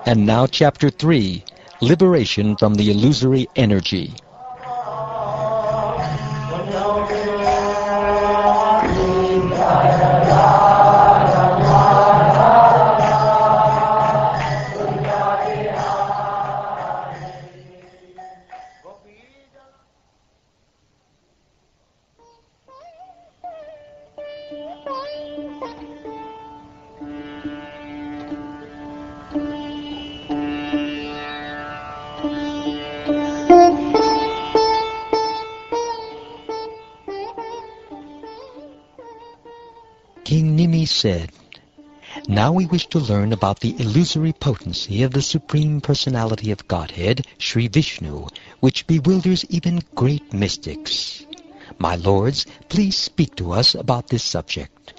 And now Chapter 3, Liberation from the Illusory Energy. King Nimi said, "Now we wish to learn about the illusory potency of the Supreme Personality of Godhead, Sri Vishnu, which bewilders even great mystics. My lords, please speak to us about this subject.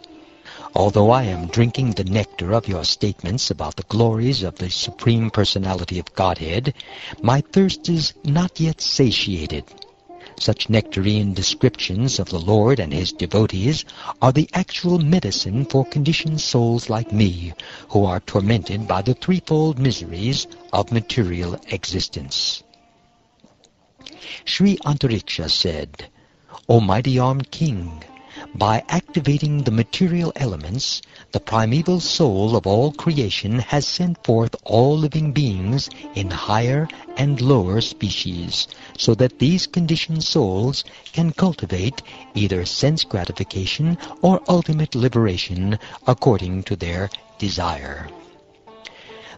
Although I am drinking the nectar of your statements about the glories of the Supreme Personality of Godhead, my thirst is not yet satiated. Such nectarine descriptions of the Lord and His devotees are the actual medicine for conditioned souls like me, who are tormented by the threefold miseries of material existence." Sri Antariksha said, "O mighty-armed king, by activating the material elements, the primeval soul of all creation has sent forth all living beings in higher and lower species, so that these conditioned souls can cultivate either sense gratification or ultimate liberation according to their desire.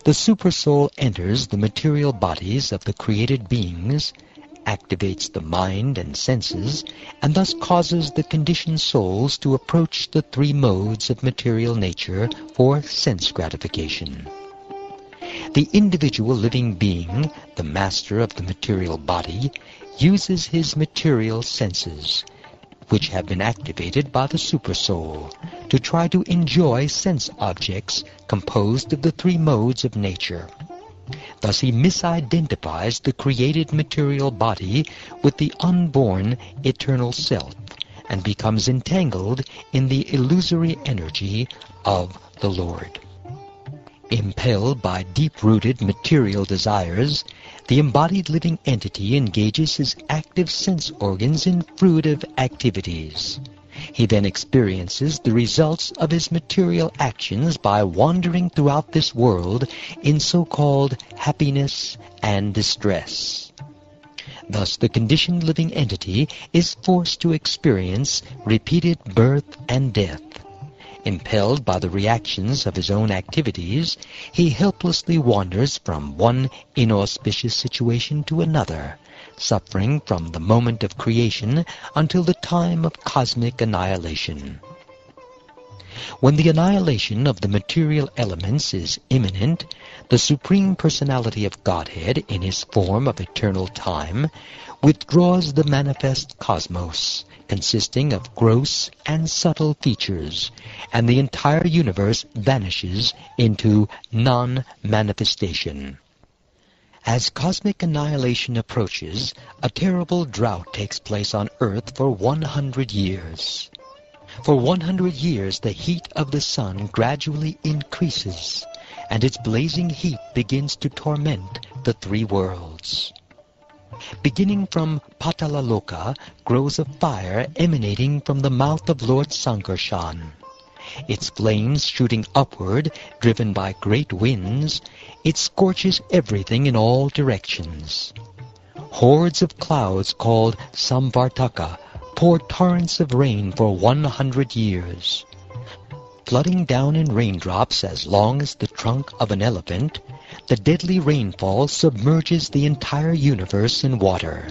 The supersoul enters the material bodies of the created beings, activates the mind and senses, and thus causes the conditioned souls to approach the three modes of material nature for sense gratification. The individual living being, the master of the material body, uses his material senses, which have been activated by the supersoul, to try to enjoy sense objects composed of the three modes of nature. Thus he misidentifies the created material body with the unborn eternal self, and becomes entangled in the illusory energy of the Lord. Impelled by deep-rooted material desires, the embodied living entity engages his active sense organs in fruitive activities. He then experiences the results of his material actions by wandering throughout this world in so-called happiness and distress. Thus the conditioned living entity is forced to experience repeated birth and death. Impelled by the reactions of his own activities, he helplessly wanders from one inauspicious situation to another, suffering from the moment of creation until the time of cosmic annihilation. When the annihilation of the material elements is imminent, the Supreme Personality of Godhead, in his form of eternal time, withdraws the manifest cosmos, consisting of gross and subtle features, and the entire universe vanishes into non-manifestation. As cosmic annihilation approaches, a terrible drought takes place on earth for 100 years. For 100 years the heat of the sun gradually increases, and its blazing heat begins to torment the three worlds. Beginning from Patalaloka grows a fire emanating from the mouth of Lord Sankarshan. Its flames shooting upward, driven by great winds, it scorches everything in all directions. Hordes of clouds called Samvartaka pour torrents of rain for 100 years. Flooding down in raindrops as long as the trunk of an elephant, the deadly rainfall submerges the entire universe in water.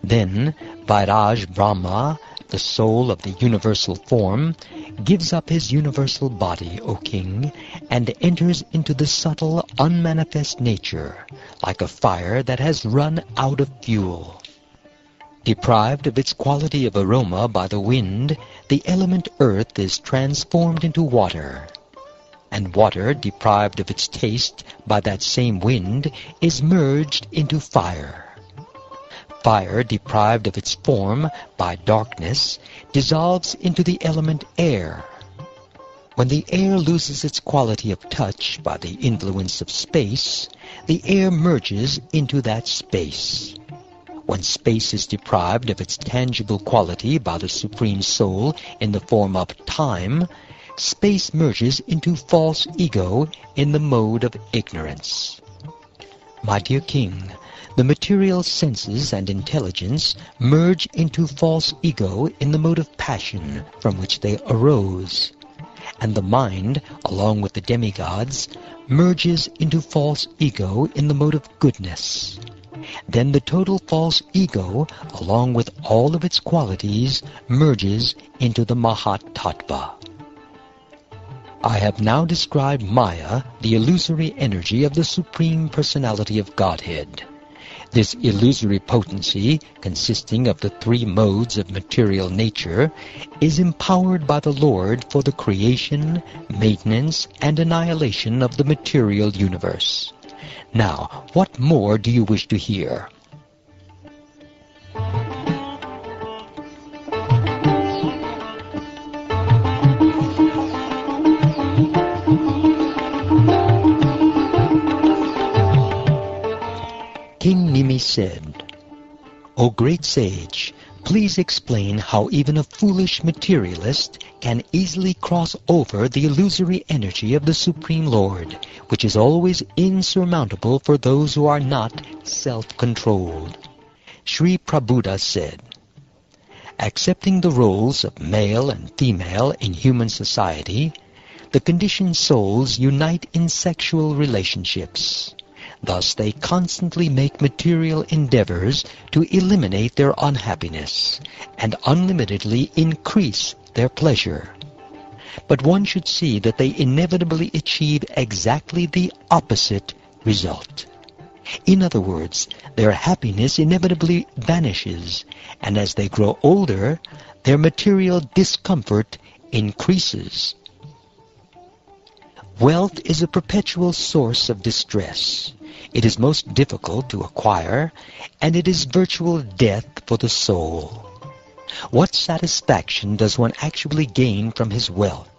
Then Vairaj Brahma, the soul of the universal form, gives up his universal body, O king, and enters into the subtle, unmanifest nature, like a fire that has run out of fuel. Deprived of its quality of aroma by the wind, the element earth is transformed into water, and water, deprived of its taste by that same wind, is merged into fire. Fire, deprived of its form by darkness, dissolves into the element air. When the air loses its quality of touch by the influence of space, the air merges into that space. When space is deprived of its tangible quality by the Supreme Soul in the form of time, space merges into false ego in the mode of ignorance. My dear King, the material senses and intelligence merge into false ego in the mode of passion from which they arose. And the mind, along with the demigods, merges into false ego in the mode of goodness. Then the total false ego, along with all of its qualities, merges into the Mahatattva. I have now described Maya, the illusory energy of the Supreme Personality of Godhead. This illusory potency, consisting of the three modes of material nature, is empowered by the Lord for the creation, maintenance, and annihilation of the material universe. Now, what more do you wish to hear? King Nimi said, O great sage, please explain how even a foolish materialist can easily cross over the illusory energy of the Supreme Lord, which is always insurmountable for those who are not self-controlled. Sri Prabhupada said, accepting the roles of male and female in human society, the conditioned souls unite in sexual relationships. Thus they constantly make material endeavors to eliminate their unhappiness and unlimitedly increase their pleasure. But one should see that they inevitably achieve exactly the opposite result. In other words, their happiness inevitably vanishes, and as they grow older, their material discomfort increases. Wealth is a perpetual source of distress. It is most difficult to acquire, and it is virtual death for the soul. What satisfaction does one actually gain from his wealth?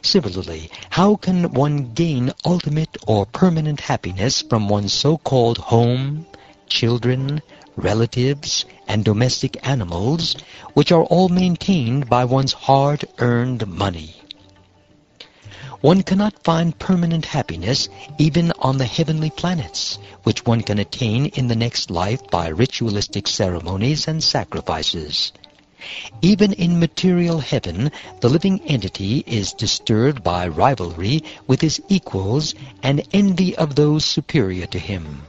Similarly, how can one gain ultimate or permanent happiness from one's so-called home, children, relatives, and domestic animals, which are all maintained by one's hard-earned money? One cannot find permanent happiness even on the heavenly planets, which one can attain in the next life by ritualistic ceremonies and sacrifices. Even in material heaven, the living entity is disturbed by rivalry with his equals and envy of those superior to him.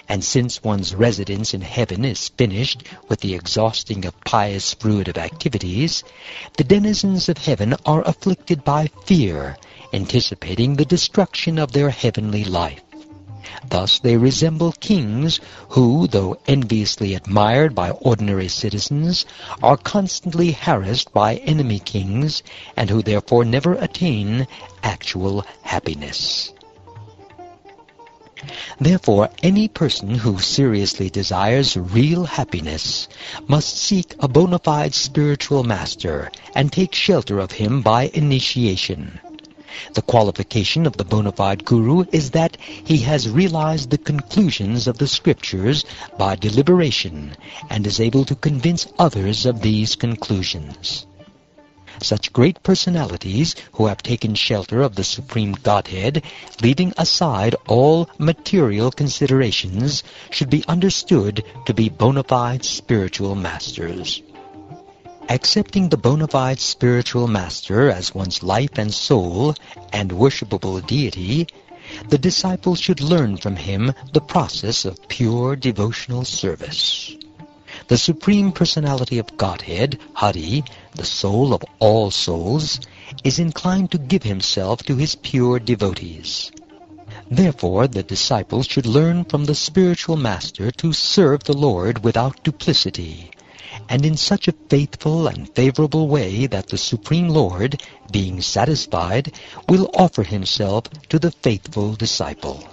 And since one's residence in heaven is finished with the exhausting of pious fruitive activities, the denizens of heaven are afflicted by fear, anticipating the destruction of their heavenly life. Thus they resemble kings who, though enviously admired by ordinary citizens, are constantly harassed by enemy kings, and who therefore never attain actual happiness. Therefore, any person who seriously desires real happiness must seek a bona fide spiritual master and take shelter of him by initiation. The qualification of the bona fide guru is that he has realized the conclusions of the scriptures by deliberation and is able to convince others of these conclusions. Such great personalities who have taken shelter of the Supreme Godhead, leaving aside all material considerations, should be understood to be bona fide spiritual masters. Accepting the bona fide spiritual master as one's life and soul and worshipable deity, the disciple should learn from him the process of pure devotional service. The Supreme Personality of Godhead, Hari, the soul of all souls, is inclined to give himself to his pure devotees. Therefore, the disciple should learn from the spiritual master to serve the Lord without duplicity, and in such a faithful and favorable way that the Supreme Lord, being satisfied, will offer himself to the faithful disciple.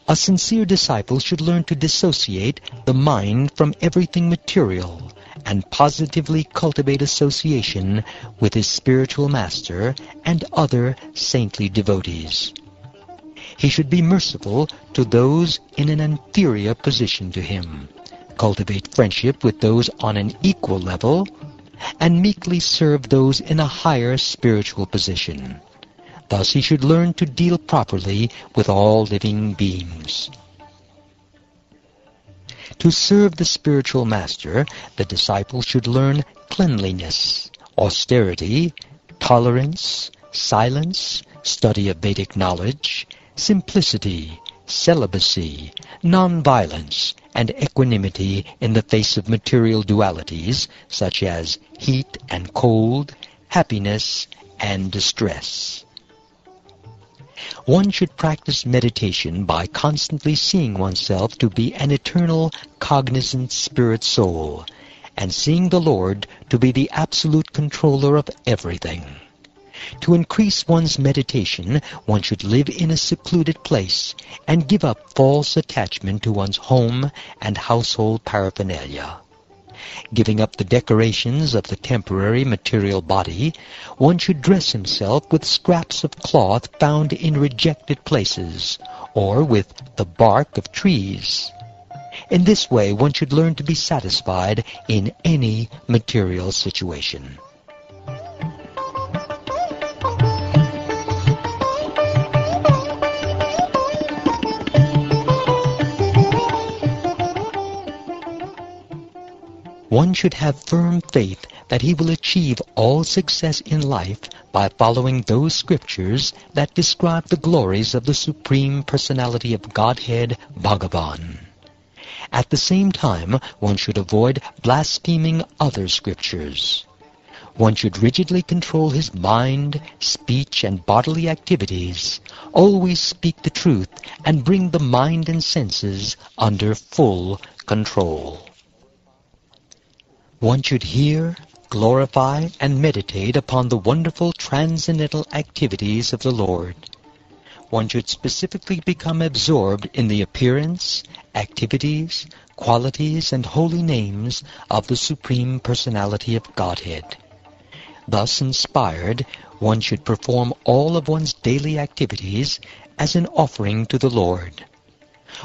A sincere disciple should learn to dissociate the mind from everything material and positively cultivate association with his spiritual master and other saintly devotees. He should be merciful to those in an inferior position to him, cultivate friendship with those on an equal level, and meekly serve those in a higher spiritual position. Thus he should learn to deal properly with all living beings. To serve the spiritual master, the disciple should learn cleanliness, austerity, tolerance, silence, study of Vedic knowledge, simplicity, celibacy, non-violence, and equanimity in the face of material dualities such as heat and cold, happiness and distress. One should practice meditation by constantly seeing oneself to be an eternal, cognizant spirit soul, and seeing the Lord to be the absolute controller of everything. To increase one's meditation, one should live in a secluded place and give up false attachment to one's home and household paraphernalia. Giving up the decorations of the temporary material body, one should dress himself with scraps of cloth found in rejected places, or with the bark of trees. In this way, one should learn to be satisfied in any material situation. One should have firm faith that he will achieve all success in life by following those scriptures that describe the glories of the Supreme Personality of Godhead, Bhagavan. At the same time, one should avoid blaspheming other scriptures. One should rigidly control his mind, speech, and bodily activities, always speak the truth, and bring the mind and senses under full control. One should hear, glorify, and meditate upon the wonderful transcendental activities of the Lord. One should specifically become absorbed in the appearance, activities, qualities, and holy names of the Supreme Personality of Godhead. Thus inspired, one should perform all of one's daily activities as an offering to the Lord.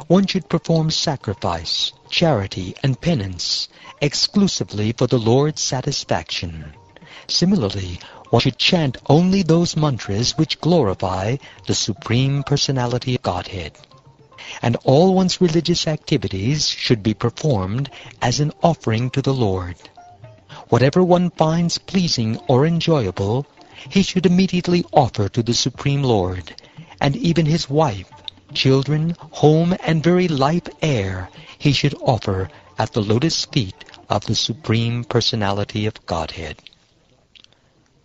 One should perform sacrifice, charity, and penance exclusively for the Lord's satisfaction. Similarly, one should chant only those mantras which glorify the Supreme Personality of Godhead. And all one's religious activities should be performed as an offering to the Lord. Whatever one finds pleasing or enjoyable, he should immediately offer to the Supreme Lord, and even his wife, children, home, and very life air he should offer at the lotus feet of the Supreme Personality of Godhead.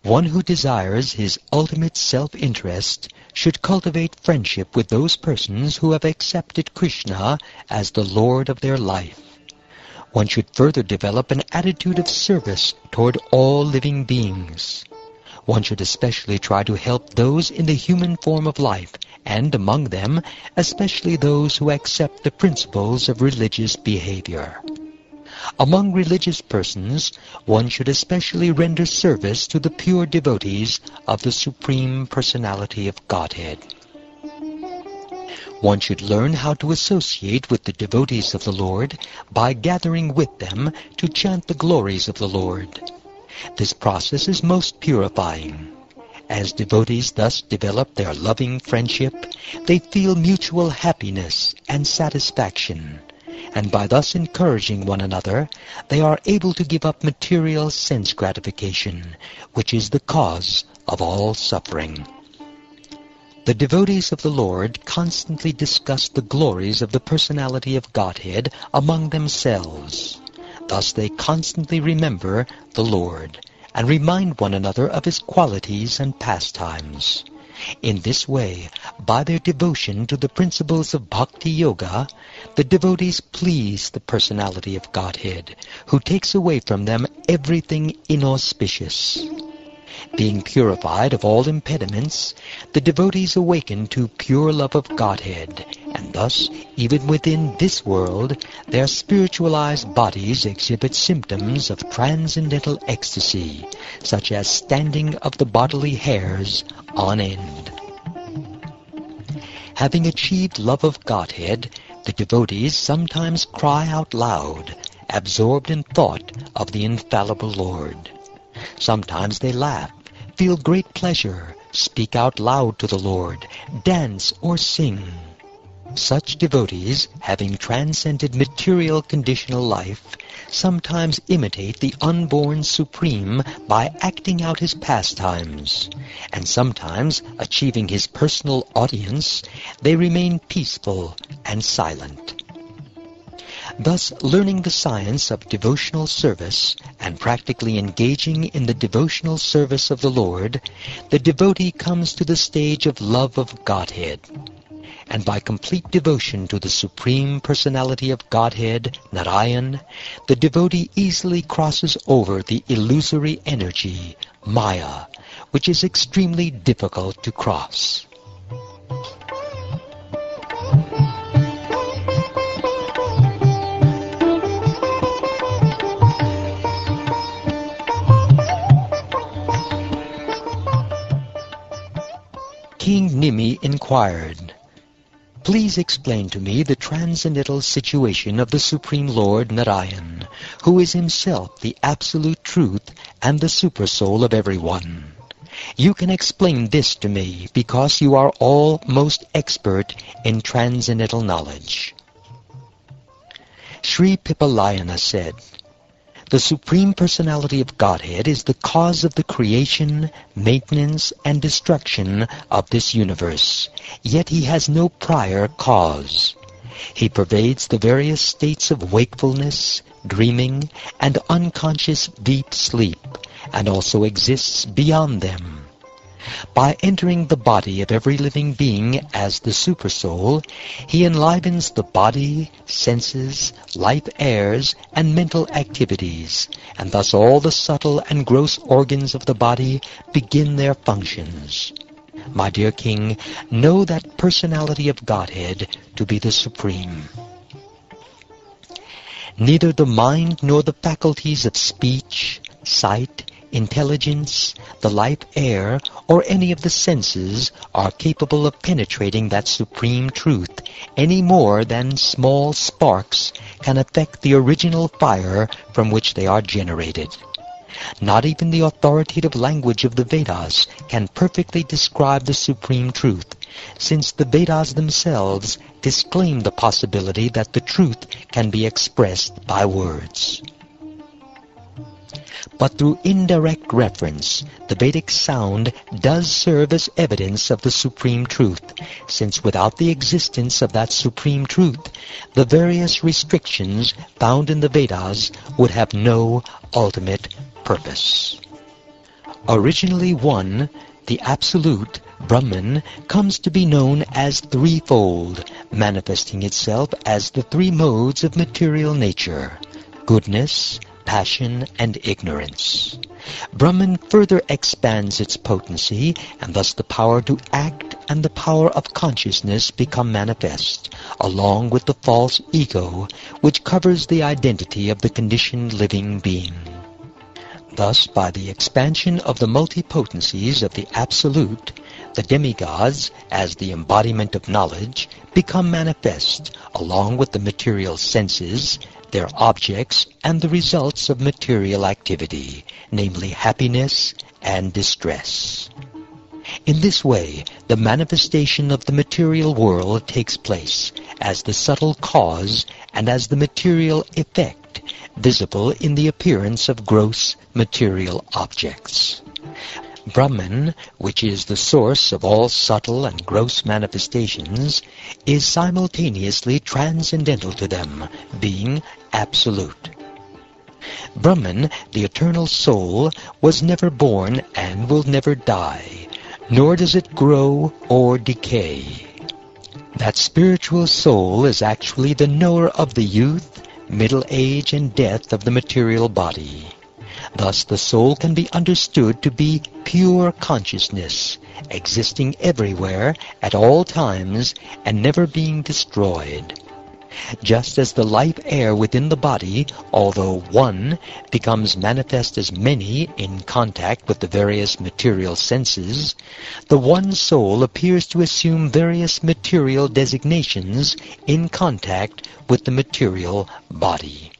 One who desires his ultimate self-interest should cultivate friendship with those persons who have accepted Krishna as the Lord of their life. One should further develop an attitude of service toward all living beings. One should especially try to help those in the human form of life, and among them, especially those who accept the principles of religious behavior. Among religious persons, one should especially render service to the pure devotees of the Supreme Personality of Godhead. One should learn how to associate with the devotees of the Lord by gathering with them to chant the glories of the Lord. This process is most purifying. As devotees thus develop their loving friendship, they feel mutual happiness and satisfaction, and by thus encouraging one another, they are able to give up material sense gratification, which is the cause of all suffering. The devotees of the Lord constantly discuss the glories of the Personality of Godhead among themselves. Thus they constantly remember the Lord and remind one another of his qualities and pastimes. In this way, by their devotion to the principles of bhakti yoga, the devotees please the Personality of Godhead, who takes away from them everything inauspicious. Being purified of all impediments, the devotees awaken to pure love of Godhead, and thus, even within this world, their spiritualized bodies exhibit symptoms of transcendental ecstasy, such as standing of the bodily hairs on end. Having achieved love of Godhead, the devotees sometimes cry out loud, absorbed in thought of the infallible Lord. Sometimes they laugh, feel great pleasure, speak out loud to the Lord, dance or sing. Such devotees, having transcended material conditional life, sometimes imitate the unborn Supreme by acting out his pastimes, and sometimes, achieving his personal audience, they remain peaceful and silent. Thus, learning the science of devotional service and practically engaging in the devotional service of the Lord, the devotee comes to the stage of love of Godhead. And by complete devotion to the Supreme Personality of Godhead, Narayan, the devotee easily crosses over the illusory energy, Maya, which is extremely difficult to cross. King Nimi inquired, "Please explain to me the transcendental situation of the Supreme Lord Narayan, who is himself the absolute truth and the supersoul of everyone. You can explain this to me because you are all most expert in transcendental knowledge." Sri Pipalayana said, "The Supreme Personality of Godhead is the cause of the creation, maintenance, and destruction of this universe, yet he has no prior cause. He pervades the various states of wakefulness, dreaming, and unconscious deep sleep, and also exists beyond them. By entering the body of every living being as the Supersoul, he enlivens the body, senses, life airs, and mental activities, and thus all the subtle and gross organs of the body begin their functions. My dear King, know that personality of Godhead to be the Supreme. Neither the mind nor the faculties of speech, sight, intelligence, the life air, or any of the senses are capable of penetrating that supreme truth any more than small sparks can affect the original fire from which they are generated. Not even the authoritative language of the Vedas can perfectly describe the supreme truth, since the Vedas themselves disclaim the possibility that the truth can be expressed by words. But through indirect reference, the Vedic sound does serve as evidence of the supreme truth, since without the existence of that supreme truth, the various restrictions found in the Vedas would have no ultimate purpose. Originally one, the Absolute, Brahman, comes to be known as threefold, manifesting itself as the three modes of material nature: goodness, passion, and ignorance. Brahman further expands its potency, and thus the power to act and the power of consciousness become manifest, along with the false ego, which covers the identity of the conditioned living being. Thus, by the expansion of the multipotencies of the Absolute, the demigods, as the embodiment of knowledge, become manifest, along with the material senses, their objects, and the results of material activity, namely happiness and distress. In this way, the manifestation of the material world takes place as the subtle cause and as the material effect, visible in the appearance of gross material objects. Brahman, which is the source of all subtle and gross manifestations, is simultaneously transcendental to them, being absolute. Brahman, the eternal soul, was never born and will never die, nor does it grow or decay. That spiritual soul is actually the knower of the youth, middle age, and death of the material body. Thus the soul can be understood to be pure consciousness, existing everywhere at all times and never being destroyed. Just as the life air within the body, although one, becomes manifest as many in contact with the various material senses, the one soul appears to assume various material designations in contact with the material body.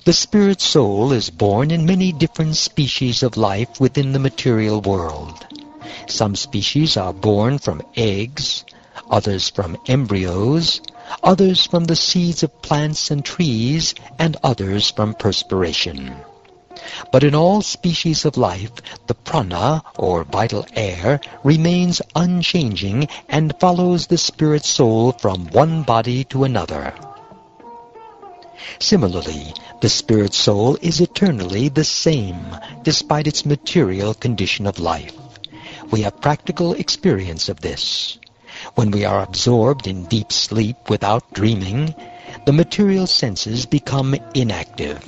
The spirit soul is born in many different species of life within the material world. Some species are born from eggs, others from embryos, others from the seeds of plants and trees, and others from perspiration. But in all species of life, the prana, or vital air, remains unchanging and follows the spirit soul from one body to another. Similarly, the spirit soul is eternally the same, despite its material condition of life. We have practical experience of this. When we are absorbed in deep sleep without dreaming, the material senses become inactive,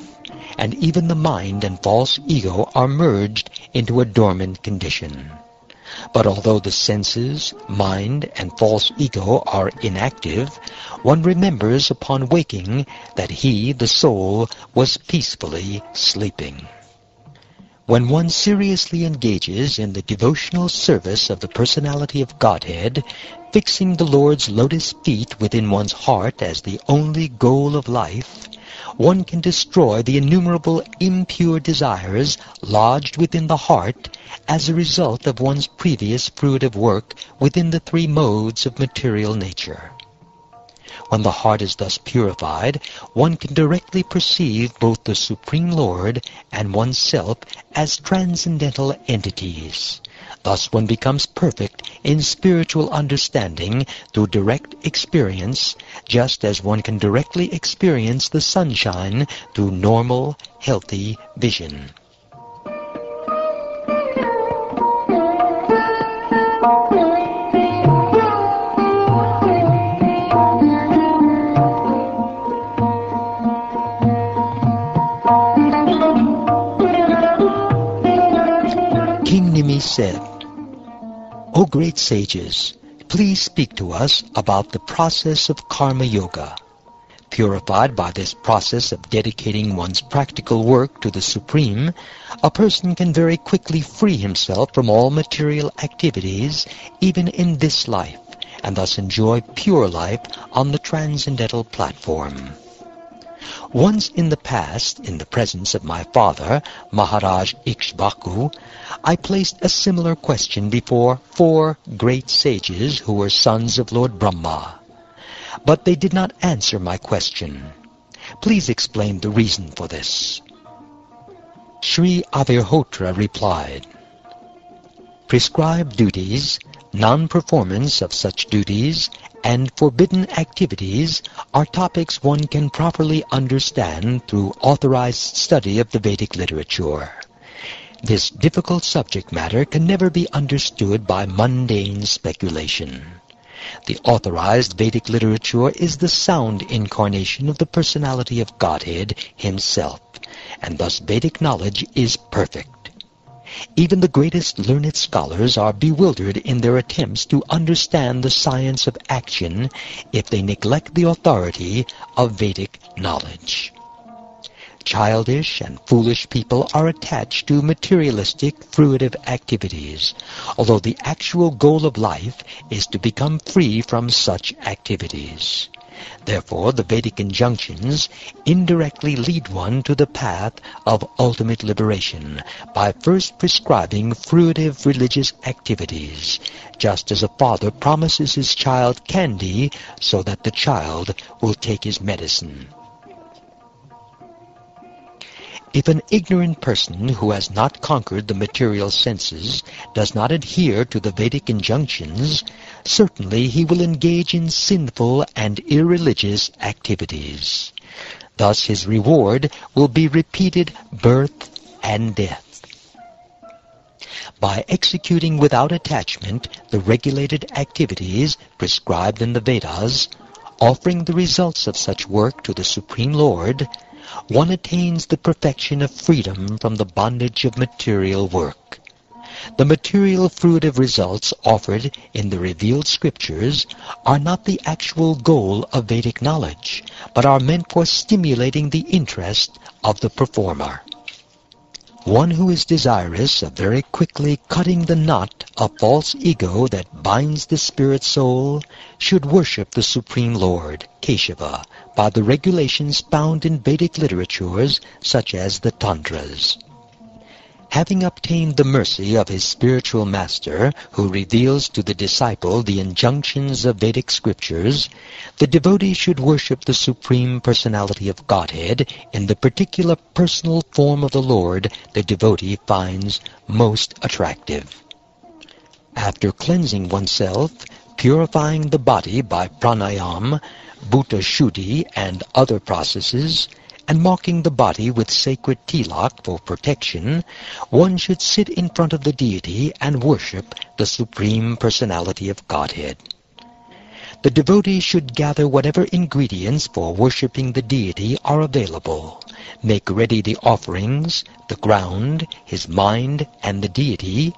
and even the mind and false ego are merged into a dormant condition. But although the senses, mind, and false ego are inactive, one remembers upon waking that he, the soul, was peacefully sleeping. When one seriously engages in the devotional service of the personality of Godhead, fixing the Lord's lotus feet within one's heart as the only goal of life, one can destroy the innumerable impure desires lodged within the heart as a result of one's previous fruitive work within the three modes of material nature. When the heart is thus purified, one can directly perceive both the Supreme Lord and oneself as transcendental entities. Thus one becomes perfect in spiritual understanding through direct experience, just as one can directly experience the sunshine through normal, healthy vision. King Nimi said, "O great sages, please speak to us about the process of karma yoga. Purified by this process of dedicating one's practical work to the Supreme, a person can very quickly free himself from all material activities, even in this life, and thus enjoy pure life on the transcendental platform. Once in the past, in the presence of my father, Maharaj Ikshvaku, I placed a similar question before 4 great sages who were sons of Lord Brahma. But they did not answer my question. Please explain the reason for this." Sri Avirhotra replied, "Prescribed duties, non-performance of such duties, and forbidden activities are topics one can properly understand through authorized study of the Vedic literature. This difficult subject matter can never be understood by mundane speculation. The authorized Vedic literature is the sound incarnation of the personality of Godhead himself, and thus Vedic knowledge is perfect. Even the greatest learned scholars are bewildered in their attempts to understand the science of action if they neglect the authority of Vedic knowledge. Childish and foolish people are attached to materialistic, fruitive activities, although the actual goal of life is to become free from such activities. Therefore, the Vedic injunctions indirectly lead one to the path of ultimate liberation by first prescribing fruitive religious activities, just as a father promises his child candy so that the child will take his medicine. If an ignorant person who has not conquered the material senses does not adhere to the Vedic injunctions, certainly he will engage in sinful and irreligious activities. Thus his reward will be repeated birth and death. By executing without attachment the regulated activities prescribed in the Vedas, offering the results of such work to the Supreme Lord, one attains the perfection of freedom from the bondage of material work. The material fruitive results offered in the revealed scriptures are not the actual goal of Vedic knowledge, but are meant for stimulating the interest of the performer. One who is desirous of very quickly cutting the knot of false ego that binds the spirit soul should worship the Supreme Lord, Keshava, by the regulations found in Vedic literatures such as the Tantras. Having obtained the mercy of his spiritual master, who reveals to the disciple the injunctions of Vedic scriptures, the devotee should worship the Supreme Personality of Godhead in the particular personal form of the Lord the devotee finds most attractive. After cleansing oneself, purifying the body by pranayam, bhuta shuddhi, and other processes, and marking the body with sacred tilak for protection, one should sit in front of the deity and worship the Supreme Personality of Godhead. The devotee should gather whatever ingredients for worshipping the deity are available, make ready the offerings, the ground, his mind, and the deity,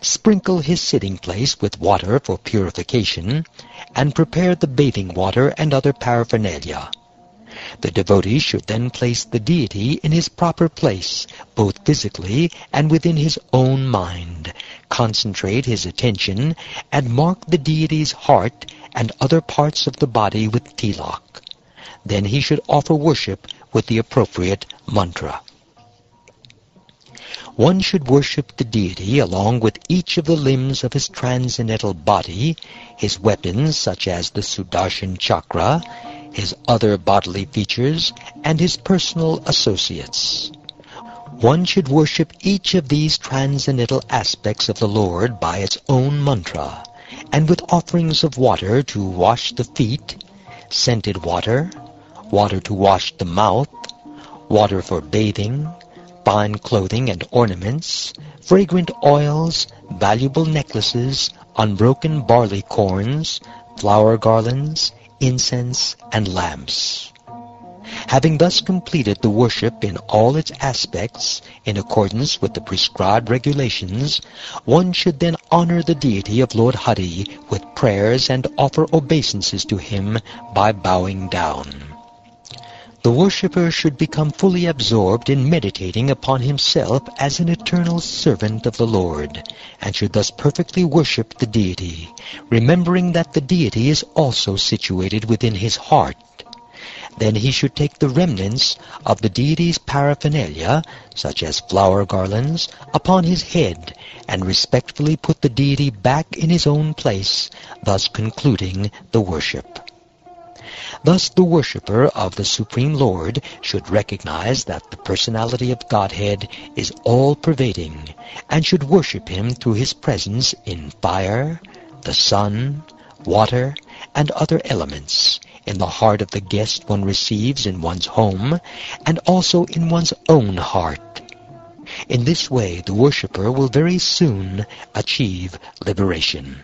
sprinkle his sitting place with water for purification, and prepare the bathing water and other paraphernalia. The devotee should then place the deity in his proper place, both physically and within his own mind, concentrate his attention, and mark the deity's heart and other parts of the body with tilak. Then he should offer worship with the appropriate mantra. One should worship the deity along with each of the limbs of his transcendental body, his weapons such as the Sudarshan Chakra, his other bodily features, and his personal associates. One should worship each of these transcendental aspects of the Lord by its own mantra, and with offerings of water to wash the feet, scented water, water to wash the mouth, water for bathing, fine clothing and ornaments, fragrant oils, valuable necklaces, unbroken barley corns, flower garlands, incense, and lamps. Having thus completed the worship in all its aspects, in accordance with the prescribed regulations, one should then honor the deity of Lord Hari with prayers and offer obeisances to him by bowing down. The worshipper should become fully absorbed in meditating upon himself as an eternal servant of the Lord, and should thus perfectly worship the deity, remembering that the deity is also situated within his heart. Then he should take the remnants of the deity's paraphernalia, such as flower garlands, upon his head, and respectfully put the deity back in his own place, thus concluding the worship. Thus the worshipper of the Supreme Lord should recognize that the personality of Godhead is all-pervading, and should worship him through his presence in fire, the sun, water, and other elements, in the heart of the guest one receives in one's home, and also in one's own heart. In this way the worshipper will very soon achieve liberation.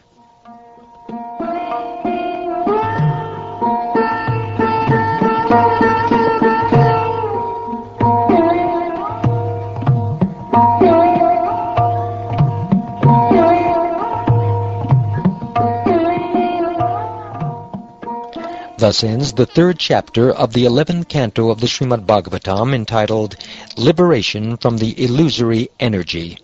Thus ends the third chapter of the 11th canto of the Srimad Bhagavatam, entitled Liberation from the Illusory Energy.